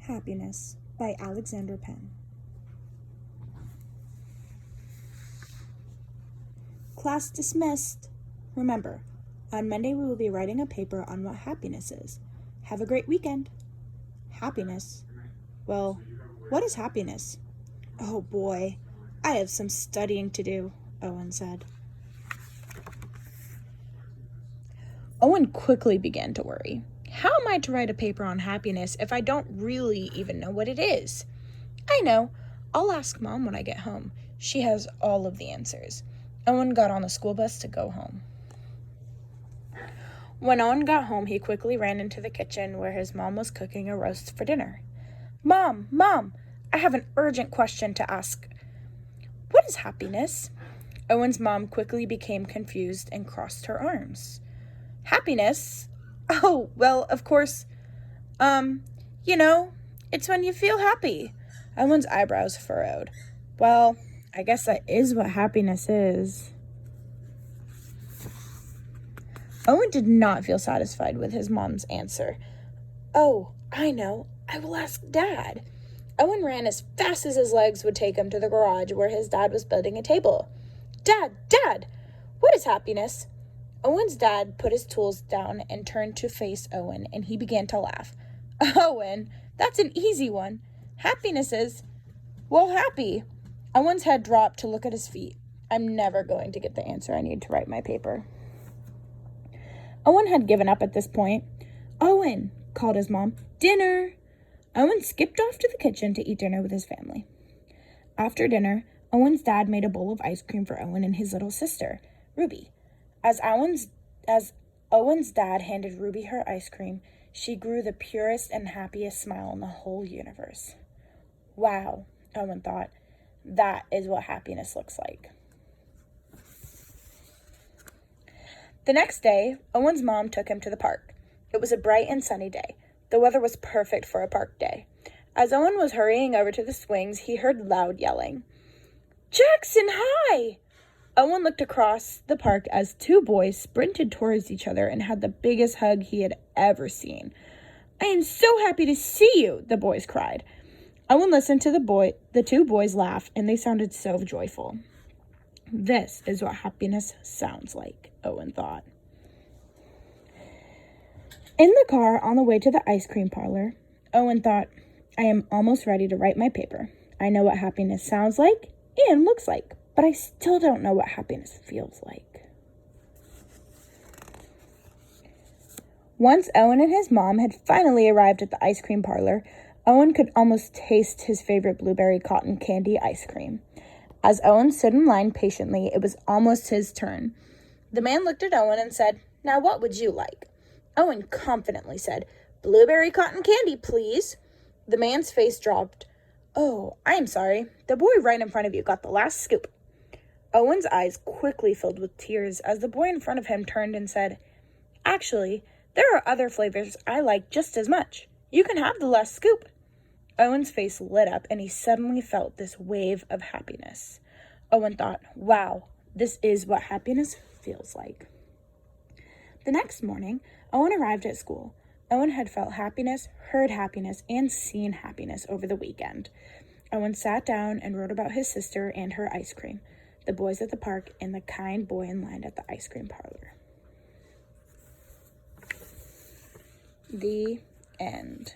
Happiness by Alexander Penn. Class dismissed. Remember, on Monday we will be writing a paper on what happiness is. Have a great weekend. Happiness? Well, what is happiness? Oh boy, I have some studying to do, Owen said. Owen quickly began to worry. How am I to write a paper on happiness if I don't really even know what it is? I know. I'll ask Mom when I get home. She has all of the answers. Owen got on the school bus to go home. When Owen got home, he quickly ran into the kitchen where his mom was cooking a roast for dinner. Mom, I have an urgent question to ask. What is happiness? Owen's mom quickly became confused and crossed her arms. Happiness? Oh, well, of course, it's when you feel happy. Owen's eyebrows furrowed. Well, I guess that is what happiness is. Owen did not feel satisfied with his mom's answer. Oh, I know. I will ask Dad. Owen ran as fast as his legs would take him to the garage where his dad was building a table. Dad, what is happiness? Owen's dad put his tools down and turned to face Owen, and he began to laugh. Owen, that's an easy one. Happiness is, well, happy. Owen's head dropped to look at his feet. I'm never going to get the answer I need to write my paper. Owen had given up at this point. Owen, called his mom, dinner. Owen skipped off to the kitchen to eat dinner with his family. After dinner, Owen's dad made a bowl of ice cream for Owen and his little sister, Ruby. As Owen's dad handed Ruby her ice cream, she grew the purest and happiest smile in the whole universe. Wow, Owen thought, that is what happiness looks like. The next day, Owen's mom took him to the park. It was a bright and sunny day. The weather was perfect for a park day. As Owen was hurrying over to the swings, he heard loud yelling. Jackson, hi! Owen looked across the park as two boys sprinted towards each other and had the biggest hug he had ever seen. I am so happy to see you, the boys cried. Owen listened to the two boys laugh, and they sounded so joyful. This is what happiness sounds like, Owen thought. In the car on the way to the ice cream parlor, Owen thought, I am almost ready to write my paper. I know what happiness sounds like and looks like, but I still don't know what happiness feels like. Once Owen and his mom had finally arrived at the ice cream parlor, Owen could almost taste his favorite blueberry cotton candy ice cream. As Owen stood in line patiently, it was almost his turn. The man looked at Owen and said, Now what would you like? Owen confidently said, Blueberry cotton candy, please. The man's face dropped. Oh, I'm sorry. The boy right in front of you got the last scoop. Owen's eyes quickly filled with tears as the boy in front of him turned and said, Actually, there are other flavors I like just as much. You can have the last scoop. Owen's face lit up and he suddenly felt this wave of happiness. Owen thought, wow, this is what happiness feels like. The next morning, Owen arrived at school. Owen had felt happiness, heard happiness, and seen happiness over the weekend. Owen sat down and wrote about his sister and her ice cream, the boys at the park, and the kind boy in line at the ice cream parlor. The end.